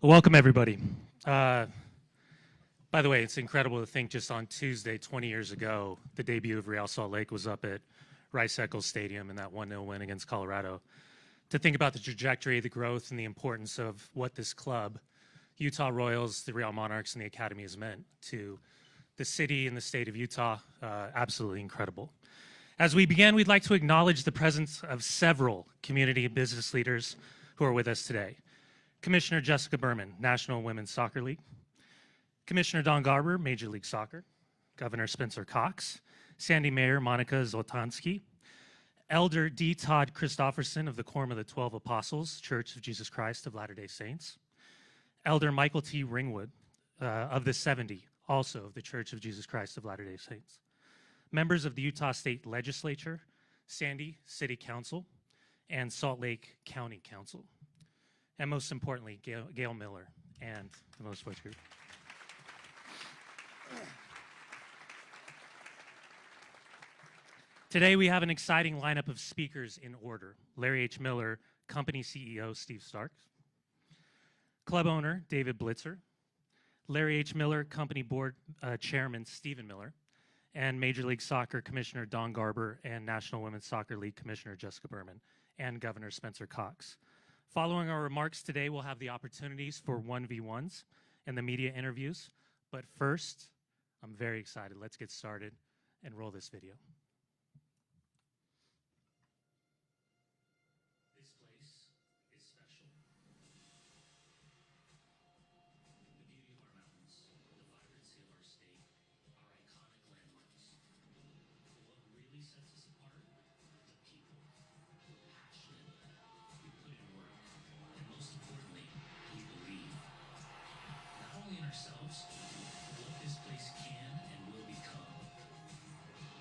Well, welcome everybody. By the way, it's incredible to think just on Tuesday, 20 years ago, the debut of Real Salt Lake was up at Rice-Eccles Stadium in that 1-0 win against Colorado. To think about the trajectory, the growth, and the importance of what this club, Utah Royals, the Real Monarchs, and the Academy has meant to the city and the state of Utah, absolutely incredible. As we begin, we'd like to acknowledge the presence of several community and business leaders who are with us today. Commissioner Jessica Berman, National Women's Soccer League. Commissioner Don Garber, Major League Soccer. Governor Spencer Cox. Sandy Mayor Monica Zoltansky. Elder D. Todd Christofferson of the Quorum of the 12 Apostles, Church of Jesus Christ of Latter-day Saints. Elder Michael T. Ringwood of the 70, also of the Church of Jesus Christ of Latter-day Saints. Members of the Utah State Legislature, Sandy City Council, and Salt Lake County Council. And most importantly, Gail Miller and the Most Sports Group. Today we have an exciting lineup of speakers in order. Larry H. Miller, company CEO Steve Starks. Club owner David Blitzer. Larry H. Miller, company board chairman Stephen Miller. And Major League Soccer Commissioner Don Garber and National Women's Soccer League Commissioner Jessica Berman and Governor Spencer Cox. Following our remarks today, we'll have the opportunities for 1v1s and the media interviews. But first, I'm very excited. Let's get started and roll this video. This place is special. The beauty of our mountains, the vibrancy of our state, our iconic landmarks. But what really sets us apart? The people. We're passionate. We put in work. And most importantly, we believe. Not only in ourselves, but what this place can and will become.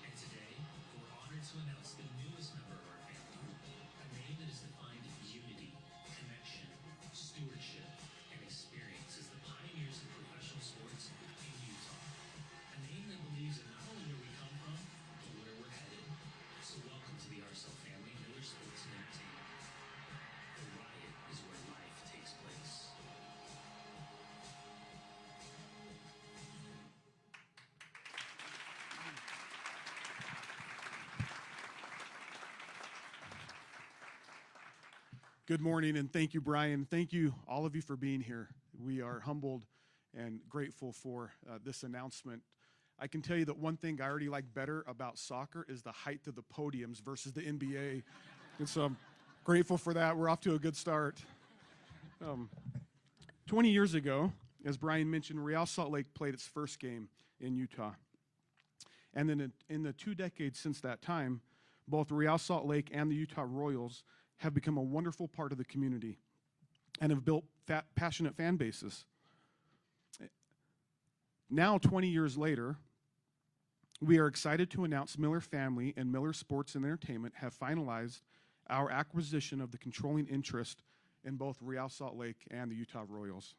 And today, we're honored to announce the newest member of our family, a name that has defined unity, connection, stewardship, and experience as the pioneers of professional sports in Utah. A name that believes in not only where we come from, but where we're headed. So welcome to the RSL family, Miller Sports and Entertainment. The riot is where life takes place. Good morning, and thank you, Brian. Thank you, all of you, for being here. We are humbled and grateful for this announcement. I can tell you that one thing I already like better about soccer is the height of the podiums versus the NBA. And so I'm grateful for that. We're off to a good start. 20 years ago, as Brian mentioned, Real Salt Lake played its first game in Utah. And then in the 2 decades since that time, both Real Salt Lake and the Utah Royals have become a wonderful part of the community and have built passionate fan bases. Now, 20 years later, we are excited to announce Miller Family and Miller Sports and Entertainment have finalized our acquisition of the controlling interest in both Real Salt Lake and the Utah Royals.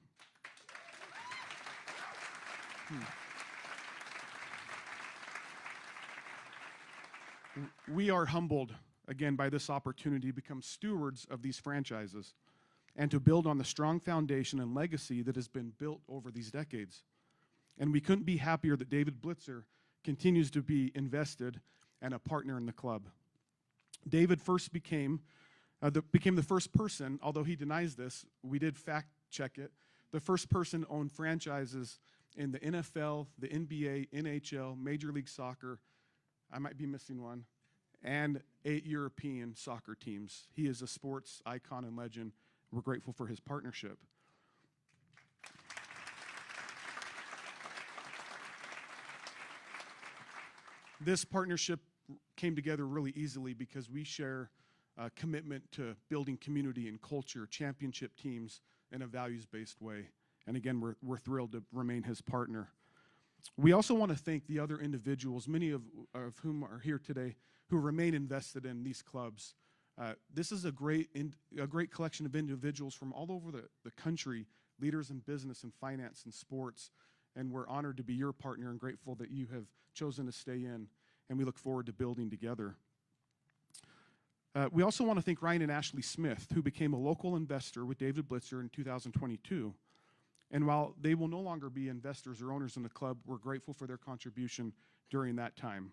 We are humbled, again, by this opportunity to become stewards of these franchises and to build on the strong foundation and legacy that has been built over these decades. And we couldn't be happier that David Blitzer continues to be invested and a partner in the club. David first became the first person, although he denies this, we did fact check it, the first person to own franchises in the NFL, the NBA, NHL, Major League Soccer, I might be missing one, and 8 European soccer teams. He is a sports icon and legend. We're grateful for his partnership. This partnership came together really easily because we share a commitment to building community and culture, championship teams in a values-based way. And again, we're thrilled to remain his partner. We also want to thank the other individuals, many of whom are here today, who remain invested in these clubs. This is a great collection of individuals from all over the country, leaders in business and finance and sports, and we're honored to be your partner and grateful that you have chosen to stay in, and we look forward to building together. We also want to thank Ryan and Ashley Smith, who became a local investor with David Blitzer in 2022. And while they will no longer be investors or owners in the club, we're grateful for their contribution during that time.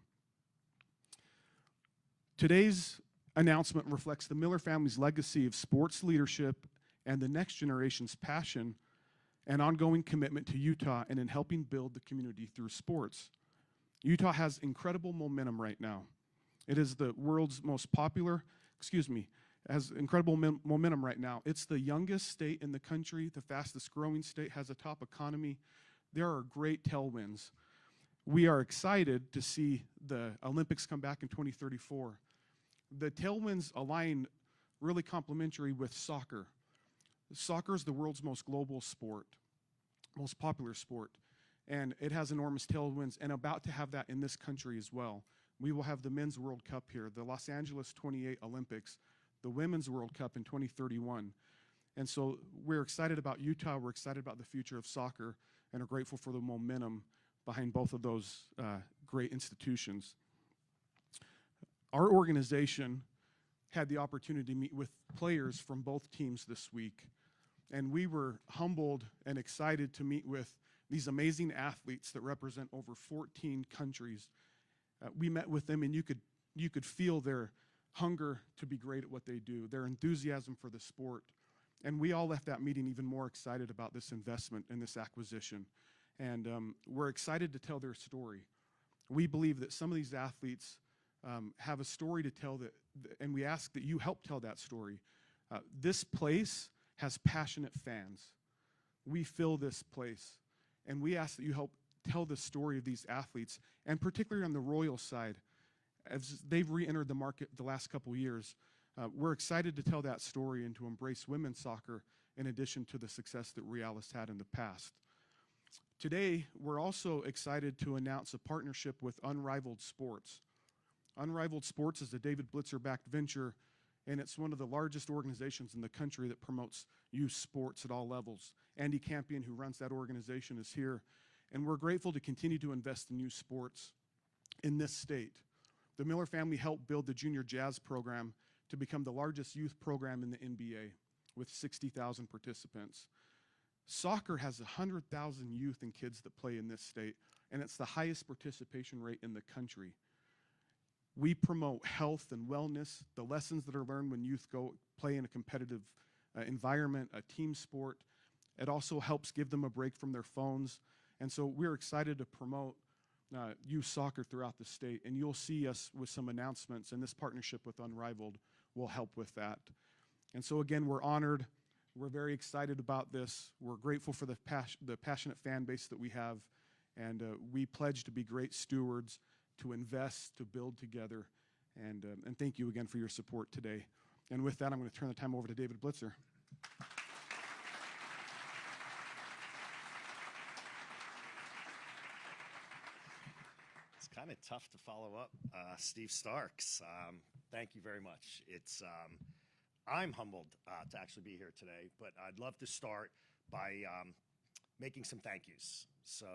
Today's announcement reflects the Miller family's legacy of sports leadership and the next generation's passion and ongoing commitment to Utah and in helping build the community through sports. Utah has incredible momentum right now. It is the world's most popular, has incredible momentum right now. It's the youngest state in the country, the fastest growing state, has a top economy. There are great tailwinds. We are excited to see the Olympics come back in 2034. The tailwinds align really complementary with soccer. Soccer is the world's most global sport, most popular sport, and it has enormous tailwinds and about to have that in this country as well. We will have the Men's World Cup here, the Los Angeles 28 Olympics, the Women's World Cup in 2031. And so we're excited about Utah, we're excited about the future of soccer, and are grateful for the momentum behind both of those great institutions. Our organization had the opportunity to meet with players from both teams this week, and we were humbled and excited to meet with these amazing athletes that represent over 14 countries. We met with them, and you could feel their hunger to be great at what they do, their enthusiasm for the sport. And we all left that meeting even more excited about this investment and this acquisition. And we're excited to tell their story. We believe that some of these athletes have a story to tell, and we ask that you help tell that story. This place has passionate fans. We fill this place, and we ask that you help tell the story of these athletes, and particularly on the Royal side, as they've re-entered the market the last couple years. We're excited to tell that story and to embrace women's soccer in addition to the success that Real has had in the past. Today, we're also excited to announce a partnership with Unrivaled Sports. Unrivaled Sports is a David Blitzer-backed venture, and it's one of the largest organizations in the country that promotes youth sports at all levels. Andy Campion, who runs that organization, is here, and we're grateful to continue to invest in youth sports in this state. The Miller family helped build the Junior Jazz program to become the largest youth program in the NBA with 60,000 participants. Soccer has 100,000 youth and kids that play in this state, and it's the highest participation rate in the country. We promote health and wellness, the lessons that are learned when youth go play in a competitive environment, a team sport. It also helps give them a break from their phones. And so we're excited to promote youth soccer throughout the state, and you'll see us with some announcements, and this partnership with Unrivaled will help with that. And so again, we're honored. We're very excited about this. We're grateful for the passionate fan base that we have, and we pledge to be great stewards, to invest, to build together, and thank you again for your support today. And with that, I'm going to turn the time over to David Blitzer. It's kind of tough to follow up Steve Starks. Thank you very much. I'm humbled to actually be here today, but I'd love to start by making some thank yous. So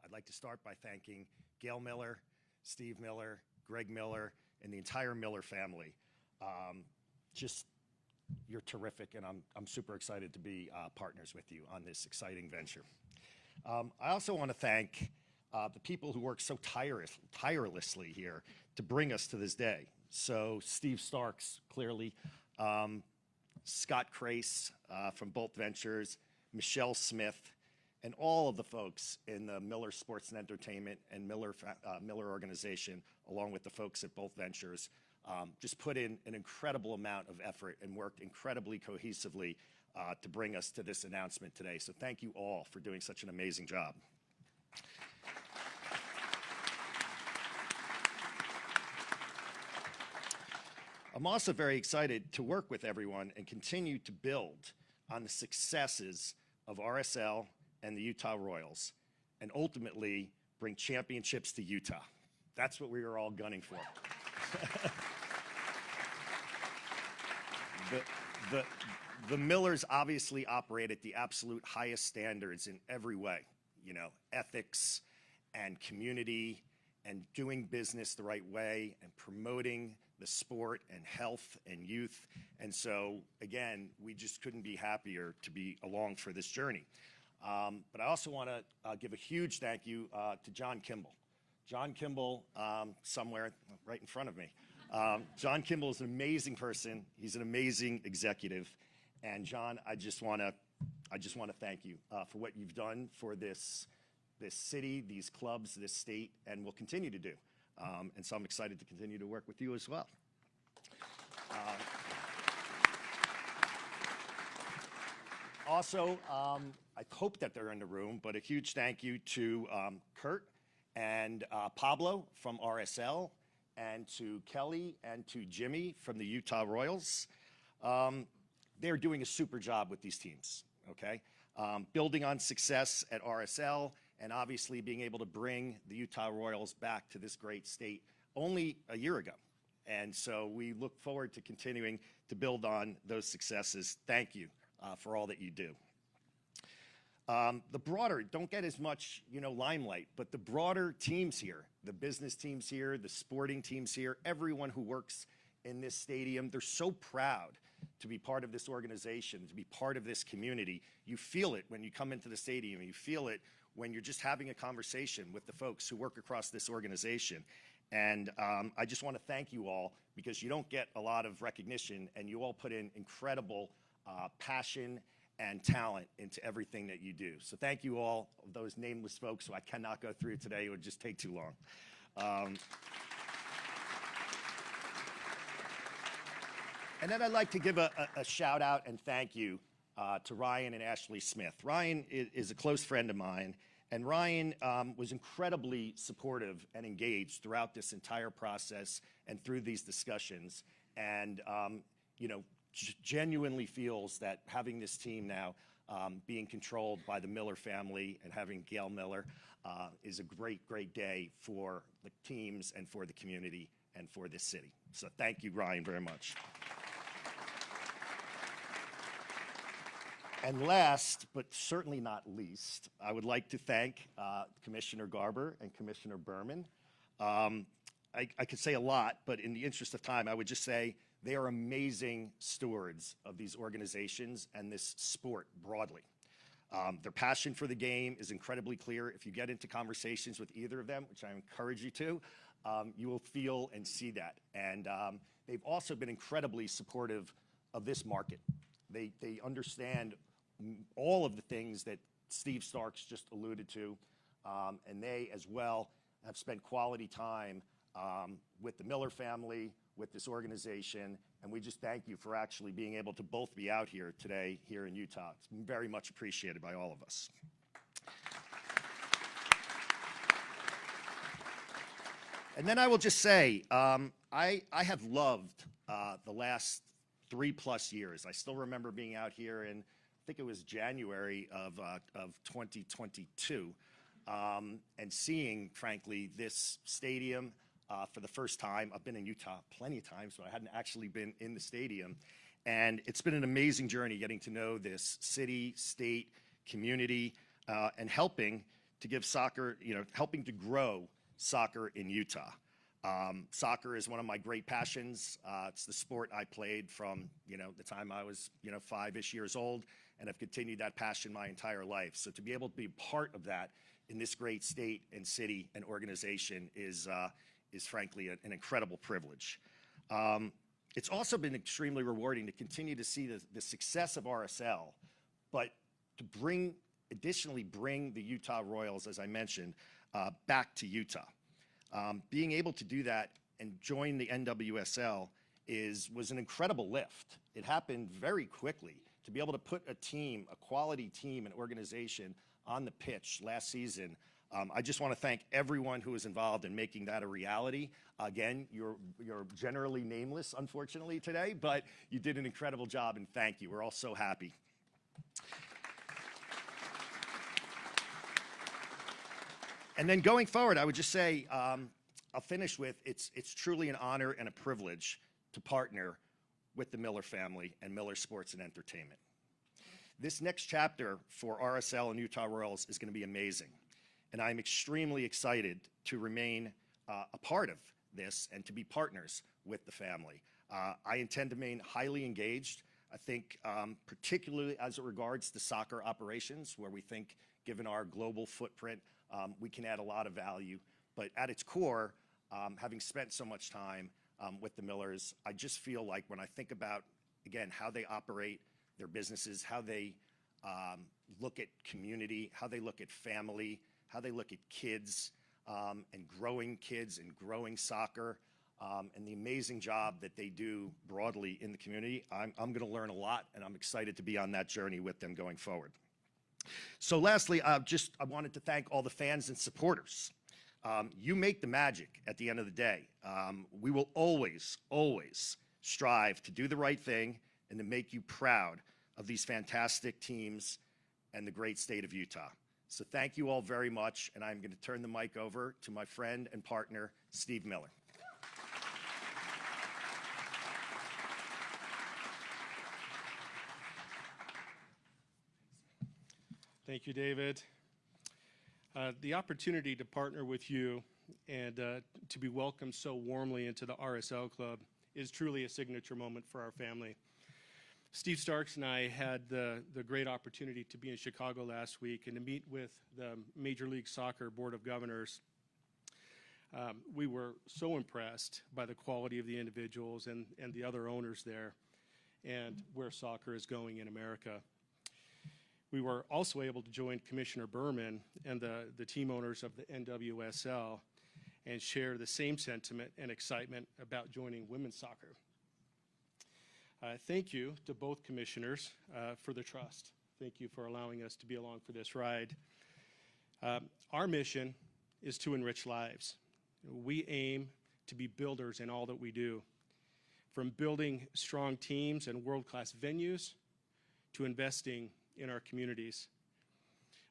I'd like to start by thanking Gail Miller, Steve Miller, Greg Miller, and the entire Miller family. You're terrific, and I'm super excited to be partners with you on this exciting venture. I also want to thank the people who work so tirelessly here to bring us to this day. So Steve Starks, clearly, Scott Crace from Bolt Ventures, Michelle Smith, and all of the folks in the Miller Sports and Entertainment and Miller organization, along with the folks at Bolt Ventures, just put in an incredible amount of effort and worked incredibly cohesively to bring us to this announcement today. So thank you all for doing such an amazing job. I'm also very excited to work with everyone and continue to build on the successes of RSL and the Utah Royals, and ultimately bring championships to Utah. That's what we are all gunning for. The Millers obviously operate at the absolute highest standards in every way, ethics and community and doing business the right way and promoting the sport and health and youth. And so, again, we just couldn't be happier to be along for this journey. But I also want to give a huge thank you to John Kimball. John Kimball, somewhere right in front of me. John Kimball is an amazing person. He's an amazing executive. And John, I just want to thank you for what you've done for this city, these clubs, this state, and will continue to do. And so I'm excited to continue to work with you as well. Also, I hope that they're in the room, but a huge thank you to Kurt and Pablo from RSL, and to Kelly and to Jimmy from the Utah Royals. They're doing a super job with these teams, okay? Building on success at RSL and obviously being able to bring the Utah Royals back to this great state only a year ago. And so we look forward to continuing to build on those successes. Thank you for all that you do. The broader, don't get as much, limelight, but the broader teams here, the business teams here, the sporting teams here, everyone who works in this stadium, they're so proud to be part of this organization, to be part of this community. You feel it when you come into the stadium. You feel it when you're just having a conversation with the folks who work across this organization. And I just want to thank you all, because you don't get a lot of recognition, and you all put in incredible passion and talent into everything that you do. So thank you all, those nameless folks who I cannot go through today. It would just take too long. And then I'd like to give a shout out and thank you to Ryan and Ashley Smith. Ryan is a close friend of mine, and Ryan was incredibly supportive and engaged throughout this entire process and through these discussions. And, genuinely feels that having this team now being controlled by the Miller family and having Gail Miller is a great, great day for the teams and for the community and for this city. So thank you, Ryan, very much. And last, but certainly not least, I would like to thank Commissioner Garber and Commissioner Berman. I could say a lot, but in the interest of time, I would just say they are amazing stewards of these organizations and this sport broadly. Their passion for the game is incredibly clear. If you get into conversations with either of them, which I encourage you to, you will feel and see that. And they've also been incredibly supportive of this market. They understand all of the things that Steve Starks just alluded to, and they as well have spent quality time with the Miller family, with this organization, and we just thank you for actually being able to both be out here today here in Utah. It's very much appreciated by all of us. And then I will just say, I have loved the last 3+ years. I still remember being out here in, I think it was January of 2022, and seeing, frankly, this stadium for the first time. I've been in Utah plenty of times, but I hadn't actually been in the stadium. And it's been an amazing journey getting to know this city, state, community, and helping to give soccer, helping to grow soccer in Utah. Soccer is one of my great passions. It's the sport I played from, the time I was, 5-ish years old, and I've continued that passion my entire life. So to be able to be part of that in this great state and city and organization is frankly an incredible privilege. It's also been extremely rewarding to continue to see the success of RSL, but to additionally bring the Utah Royals, as I mentioned, back to Utah. Being able to do that and join the NWSL was an incredible lift. It happened very quickly. To be able to put a quality team and organization on the pitch last season, I just want to thank everyone who was involved in making that a reality. Again, you're generally nameless, unfortunately, today, but you did an incredible job, and thank you. We're all so happy. And then going forward, I would just say, I'll finish with, it's truly an honor and a privilege to partner with the Miller family and Miller Sports and Entertainment. This next chapter for RSL and Utah Royals is going to be amazing. And I'm extremely excited to remain a part of this and to be partners with the family. I intend to remain highly engaged. I think particularly as it regards to soccer operations, where we think, given our global footprint, we can add a lot of value. But at its core, having spent so much time with the Millers, I just feel like when I think about, again, how they operate their businesses, how they look at community, how they look at family, how they look at kids and growing soccer, and the amazing job that they do broadly in the community, I'm going to learn a lot, and I'm excited to be on that journey with them going forward. So lastly, I wanted to thank all the fans and supporters. You make the magic at the end of the day. We will always, always strive to do the right thing and to make you proud of these fantastic teams and the great state of Utah. So thank you all very much, and I'm going to turn the mic over to my friend and partner, Steve Miller. Thank you, David. The opportunity to partner with you and to be welcomed so warmly into the RSL Club is truly a signature moment for our family. Steve Starks and I had the great opportunity to be in Chicago last week and to meet with the Major League Soccer Board of Governors. We were so impressed by the quality of the individuals and the other owners there and where soccer is going in America. We were also able to join Commissioner Berman and the team owners of the NWSL and share the same sentiment and excitement about joining women's soccer. Thank you to both commissioners for the trust. Thank you for allowing us to be along for this ride. Our mission is to enrich lives. We aim to be builders in all that we do, from building strong teams and world-class venues to investing in our communities.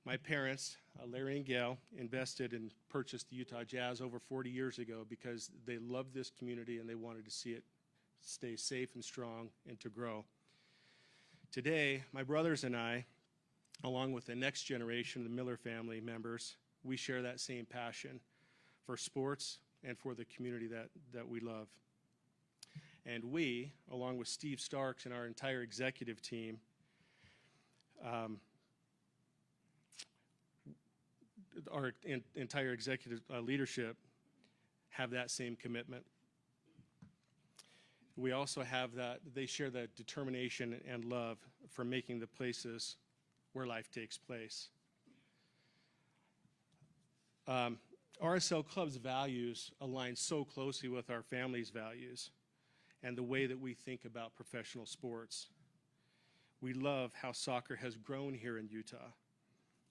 My parents, Larry and Gail, invested and purchased the Utah Jazz over 40 years ago because they loved this community and they wanted to see it stay safe and strong and to grow. Today, my brothers and I, along with the next generation of the Miller family members, we share that same passion for sports and for the community that we love. And we, along with Steve Starks and our entire executive team, our entire executive leadership have that same commitment. We also have that, they share that determination and love for making the places where life takes place. RSL Club's values align so closely with our family's values and the way that we think about professional sports. We love how soccer has grown here in Utah.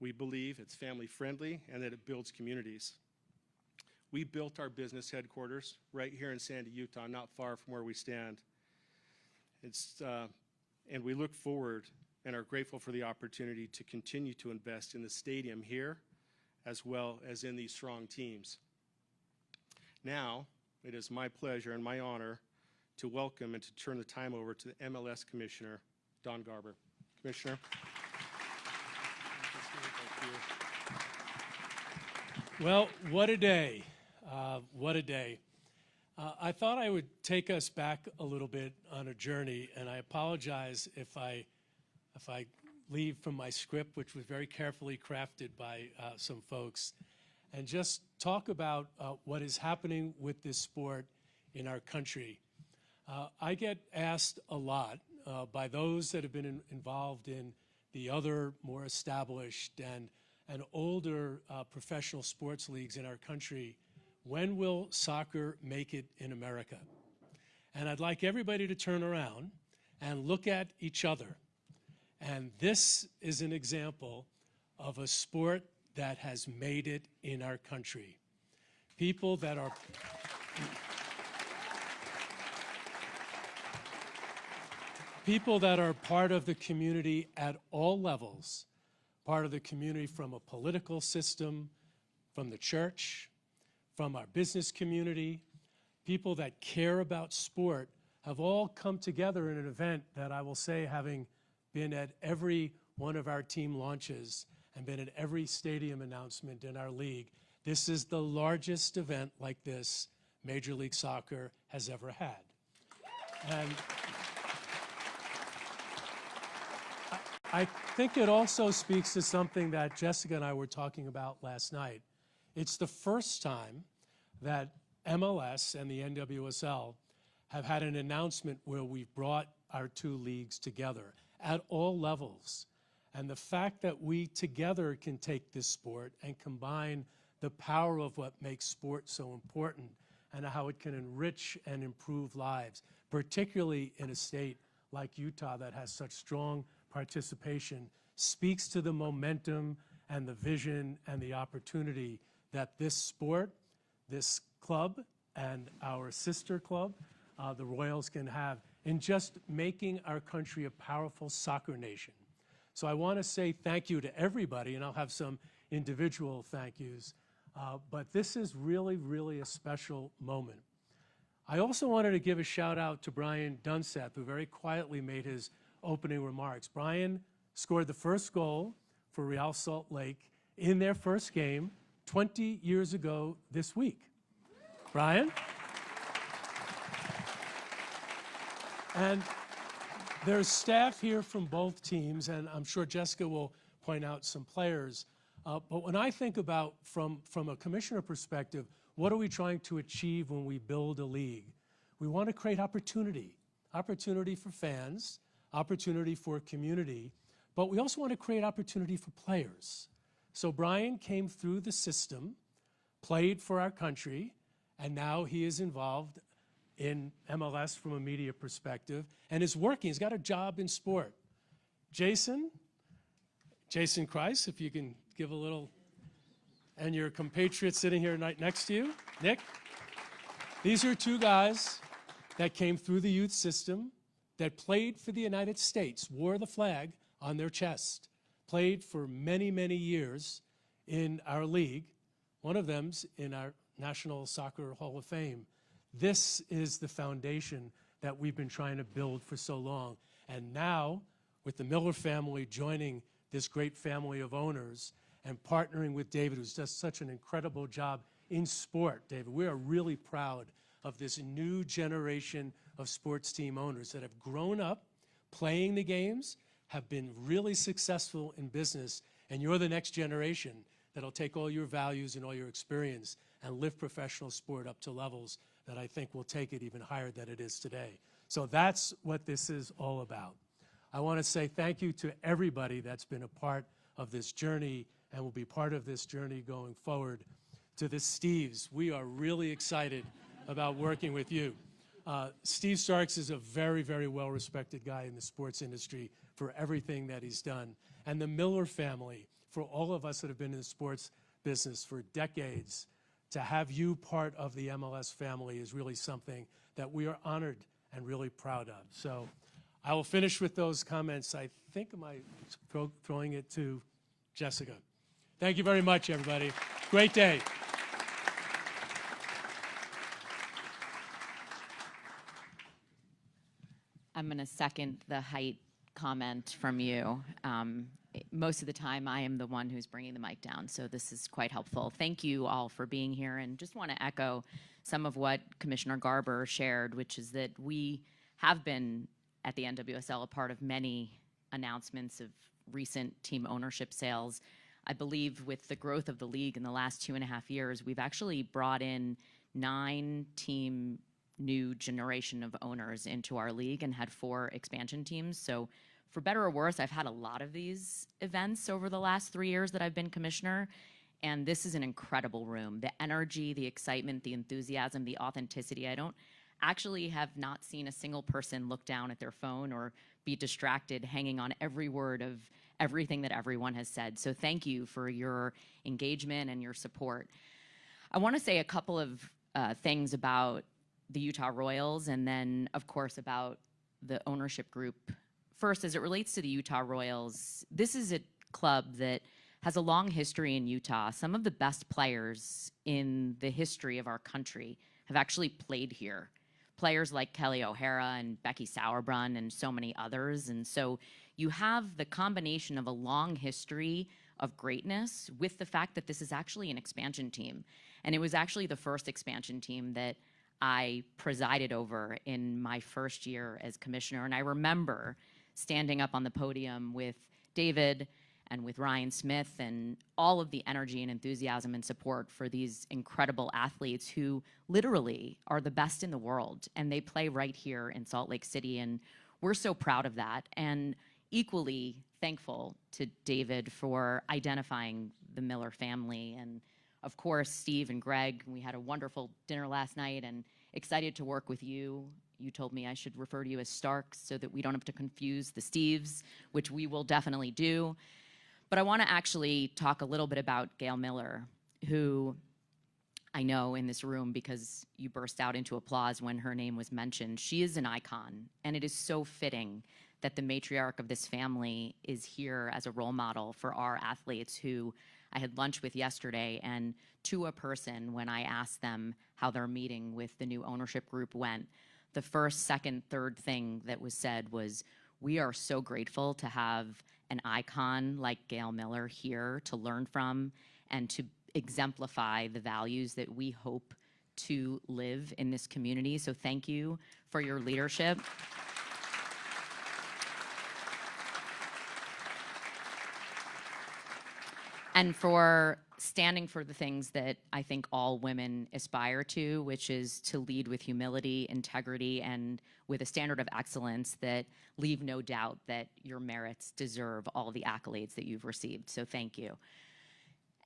We believe it's family friendly and that it builds communities. We built our business headquarters right here in Sandy, Utah, not far from where we stand. And we look forward and are grateful for the opportunity to continue to invest in the stadium here as well as in these strong teams. Now, it is my pleasure and my honor to welcome and to turn the time over to the MLS Commissioner, Don Garber. Commissioner. Well, what a day. What a day. I thought I would take us back a little bit on a journey, and I apologize if I leave from my script, which was very carefully crafted by some folks, and just talk about what is happening with this sport in our country. I get asked a lot by those that have been involved in the other more established and older professional sports leagues in our country, when will soccer make it in America? And I'd like everybody to turn around and look at each other. And this is an example of a sport that has made it in our country. People that are part of the community at all levels, part of the community from a political system, from the church, from our business community, people that care about sport, have all come together in an event that I will say, having been at every one of our team launches and been at every stadium announcement in our league, this is the largest event like this Major League Soccer has ever had. I think it also speaks to something that Jessica and I were talking about last night. It's the first time that MLS and the NWSL have had an announcement where we've brought our two leagues together at all levels. And the fact that we together can take this sport and combine the power of what makes sport so important and how it can enrich and improve lives, particularly in a state like Utah that has such strong participation, speaks to the momentum and the vision and the opportunity that this sport, this club, and our sister club, the Royals, can have in just making our country a powerful soccer nation. So I want to say thank you to everybody, and I'll have some individual thank yous, but this is really, really a special moment. I also wanted to give a shout out to Brian Dunseth, who very quietly made his opening remarks. Brian scored the first goal for Real Salt Lake in their first game 20 years ago this week. Brian? And there's staff here from both teams, and I'm sure Jessica will point out some players. But when I think about, from a commissioner perspective, what are we trying to achieve when we build a league? We want to create opportunity for fans, opportunity for community, but we also want to create opportunity for players. So Brian came through the system, played for our country, and now he is involved in MLS from a media perspective and is working. He's got a job in sport. Jason Kreis, if you can give a little, and your compatriot sitting here next to you, Nick. These are two guys that came through the youth system, that played for the United States, wore the flag on their chest, played for many, many years in our league. One of them's in our National Soccer Hall of Fame. This is the foundation that we've been trying to build for so long. And now, with the Miller family joining this great family of owners and partnering with David, who's done such an incredible job in sport, David, we are really proud of this new generation of sports team owners that have grown up playing the games, have been really successful in business, and you're the next generation that'll take all your values and all your experience and lift professional sport up to levels that I think will take it even higher than it is today. So that's what this is all about. I want to say thank you to everybody that's been a part of this journey and will be part of this journey going forward. To the Steves, we are really excited about working with you. Steve Starks is a very, very well-respected guy in the sports industry for everything that he's done. And the Miller family, for all of us that have been in the sports business for decades, to have you part of the MLS family is really something that we are honored and really proud of. So I will finish with those comments. I think, am I throwing it to Jessica? Thank you very much, everybody. Great day. I'm going to second the height comment from you. Most of the time, I am the one who's bringing the mic down, so this is quite helpful. Thank you all for being here, and just want to echo some of what Commissioner Garber shared, which is that we have been, at the NWSL, a part of many announcements of recent team ownership sales. I believe with the growth of the league in the last 2.5 years, we've actually brought in 9 team new generation of owners into our league and had 4 expansion teams. So for better or worse, I've had a lot of these events over the last 3 years that I've been commissioner, and this is an incredible room. The energy, the excitement, the enthusiasm, the authenticity. I don't actually have not seen a single person look down at their phone or be distracted hanging on every word of everything that everyone has said. So thank you for your engagement and your support. I want to say a couple of things about the Utah Royals, and then, of course, about the ownership group. First, as it relates to the Utah Royals, this is a club that has a long history in Utah. Some of the best players in the history of our country have actually played here. Players like Kelly O'Hara and Becky Sauerbrunn and so many others. And so you have the combination of a long history of greatness with the fact that this is actually an expansion team. And it was actually the first expansion team that I presided over in my first year as commissioner. And I remember standing up on the podium with David and with Ryan Smith and all of the energy and enthusiasm and support for these incredible athletes who literally are the best in the world, and they play right here in Salt Lake City, and we're so proud of that, and equally thankful to David for identifying the Miller family, and of course Steve and Greg. We had a wonderful dinner last night and excited to work with you. You told me I should refer to you as Starks so that we don't have to confuse the Steves, which we will definitely do. But I want to actually talk a little bit about Gail Miller, who I know in this room because you burst out into applause when her name was mentioned. She is an icon, and it is so fitting that the matriarch of this family is here as a role model for our athletes who I had lunch with yesterday, and to a person, when I asked them how their meeting with the new ownership group went, the first, second, third thing that was said was, we are so grateful to have an icon like Gail Miller here to learn from and to exemplify the values that we hope to live in this community. So thank you for your leadership. And for standing for the things that I think all women aspire to, which is to lead with humility, integrity, and with a standard of excellence that leave no doubt that your merits deserve all the accolades that you've received. So thank you.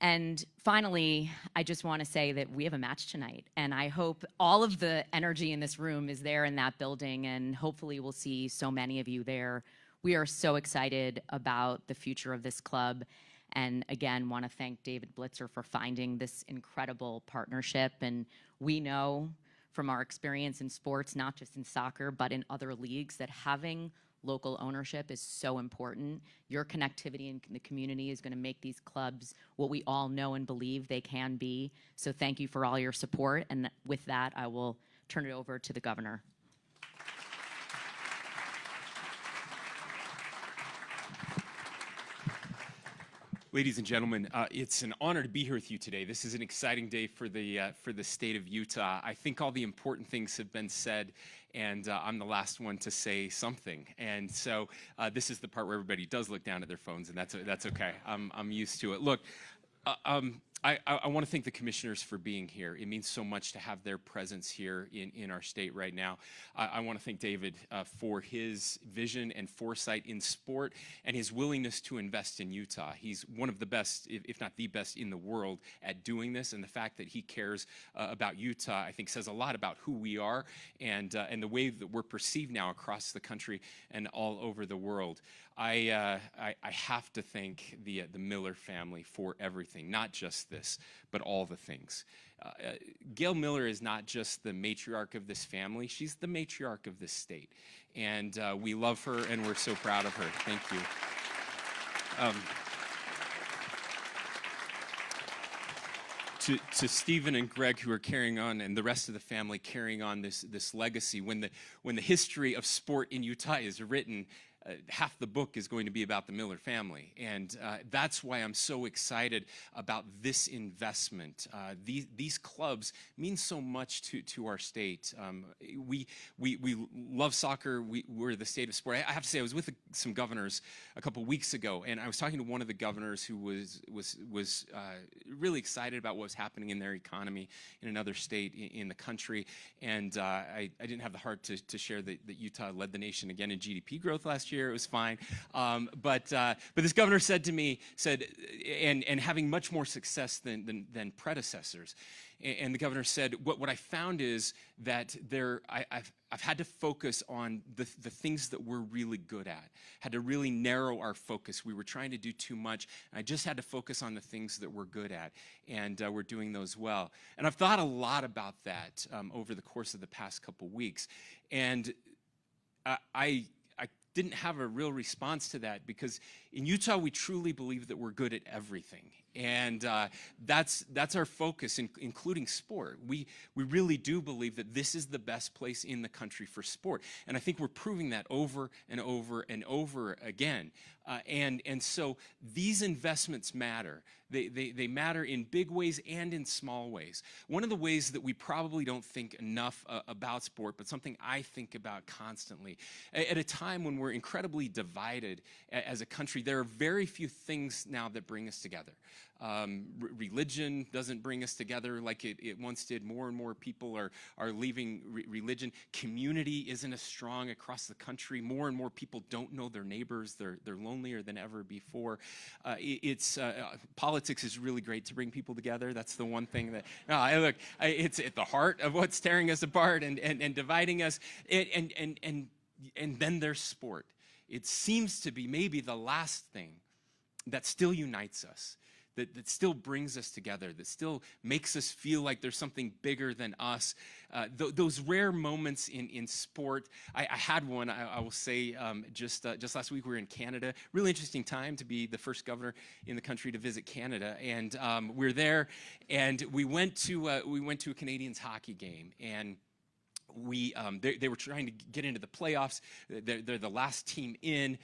And finally, I just want to say that we have a match tonight, and I hope all of the energy in this room is there in that building, and hopefully we'll see so many of you there. We are so excited about the future of this club. And again, want to thank David Blitzer for finding this incredible partnership. And we know from our experience in sports, not just in soccer, but in other leagues, that having local ownership is so important. Your connectivity in the community is going to make these clubs what we all know and believe they can be. So thank you for all your support. And with that, I will turn it over to the governor. Ladies and gentlemen, it's an honor to be here with you today. This is an exciting day for the state of Utah. I think all the important things have been said, and I'm the last one to say something. And so this is the part where everybody does look down at their phones, and that's okay. I'm used to it. Look, I want to thank the commissioners for being here. It means so much to have their presence here in our state right now. I want to thank David for his vision and foresight in sport and his willingness to invest in Utah. He's one of the best, if not the best in the world at doing this, and the fact that he cares about Utah, I think, says a lot about who we are and the way that we're perceived now across the country and all over the world. I have to thank the Miller family for everything, not just this, but all the things. Gail Miller is not just the matriarch of this family, she's the matriarch of this state. And we love her and we're so proud of her. Thank you. To Stephen and Greg, who are carrying on, and the rest of the family carrying on this legacy, when the history of sport in Utah is written, half the book is going to be about the Miller family. And that's why I'm so excited about this investment. These clubs mean so much to our state. We love soccer. We're the state of sport. I have to say, I was with some governors a couple weeks ago, and I was talking to one of the governors who was really excited about what was happening in their economy in another state in the country. And I didn't have the heart to share that Utah led the nation again in GDP growth last year. It was fine. But this governor said to me, and having much more success than predecessors. And the governor said, what I found is that I've had to focus on the things that we're really good at, had to really narrow our focus. We were trying to do too much. And I just had to focus on the things that we're good at, and we're doing those well. And I've thought a lot about that over the course of the past couple weeks. And I didn't have a real response to that, because in Utah we truly believe that we're good at everything. And that's our focus, including sport. We really do believe that this is the best place in the country for sport. And I think we're proving that over and over and over again. And so these investments matter. They matter in big ways and in small ways. One of the ways that we probably don't think enough about sport, but something I think about constantly, at a time when we're incredibly divided as a country, there are very few things now that bring us together. Religion doesn't bring us together like it once did. More and more people are leaving religion. Community isn't as strong across the country. More and more people don't know their neighbors. They're lonelier than ever before. Politics is really great to bring people together. That's the one thing that, it's at the heart of what's tearing us apart and dividing us. And then there's sport. It seems to be maybe the last thing that still unites us, that still brings us together, that still makes us feel like there's something bigger than us. Those rare moments in sport, I had one, I will say, just last week we were in Canada. Really interesting time to be the first governor in the country to visit Canada. And we're there, and we went to a Canadiens hockey game, and they were trying to get into the playoffs. They're the last team in.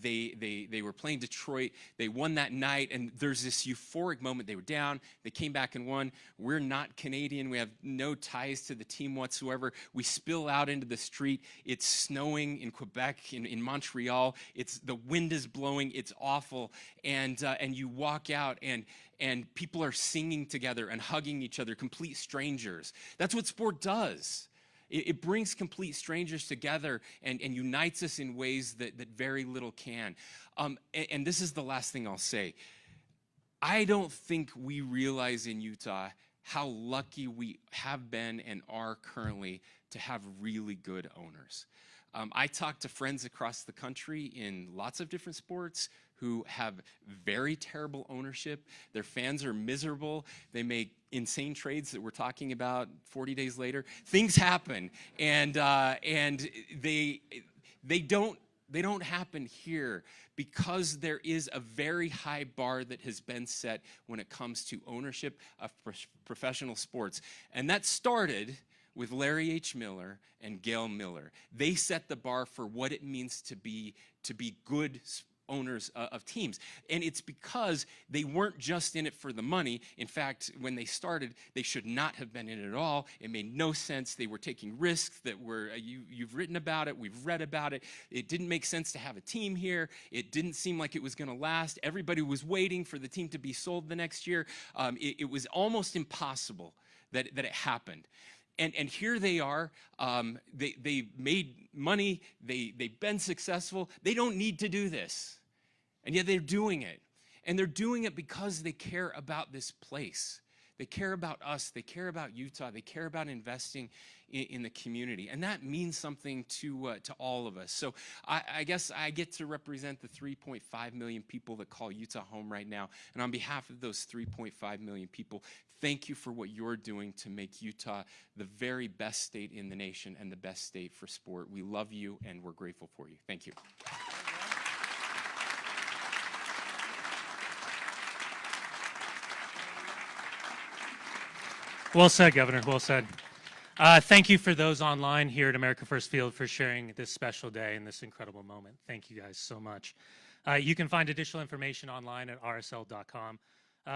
They were playing Detroit. They won that night, and there's this euphoric moment. They were down. They came back and won. We're not Canadian. We have no ties to the team whatsoever. We spill out into the street. It's snowing in Quebec, in Montreal. The wind is blowing. It's awful. And you walk out, and people are singing together and hugging each other, complete strangers. That's what sport does. It brings complete strangers together and unites us in ways that very little can. And this is the last thing I'll say. I don't think we realize in Utah how lucky we have been and are currently to have really good owners. I talk to friends across the country in lots of different sports who have very terrible ownership. Their fans are miserable. They make insane trades that we're talking about 40 days later. Things happen, and they don't happen here because there is a very high bar that has been set when it comes to ownership of professional sports. And that started with Larry H. Miller and Gail Miller. They set the bar for what it means to be good owners of teams. And it's because they weren't just in it for the money. In fact, when they started, they should not have been in it at all. It made no sense. They were taking risks that were, you've written about it, we've read about it. It didn't make sense to have a team here. It didn't seem like it was going to last. Everybody was waiting for the team to be sold the next year. It was almost impossible that it happened. And here they are. They made money. They've been successful. They don't need to do this. And yet they're doing it. And they're doing it because they care about this place. They care about us. They care about Utah. They care about investing in the community. And that means something to all of us. So I guess I get to represent the 3.5 million people that call Utah home right now. And on behalf of those 3.5 million people, thank you for what you're doing to make Utah the very best state in the nation and the best state for sport. We love you, and we're grateful for you. Thank you. Well said, Governor. Well said. Thank you for those online here at America First Field for sharing this special day and this incredible moment. Thank you guys so much. You can find additional information online at rsl.com.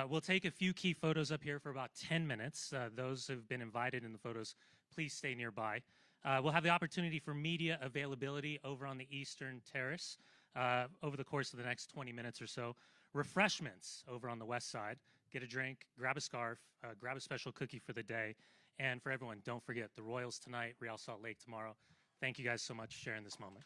We'll take a few key photos up here for about 10 minutes. Those who have been invited in the photos, please stay nearby. We'll have the opportunity for media availability over on the Eastern Terrace over the course of the next 20 minutes or so. Refreshments over on the west side. Get a drink, grab a scarf, grab a special cookie for the day. And for everyone, don't forget the Royals tonight, Real Salt Lake tomorrow. Thank you guys so much for sharing this moment.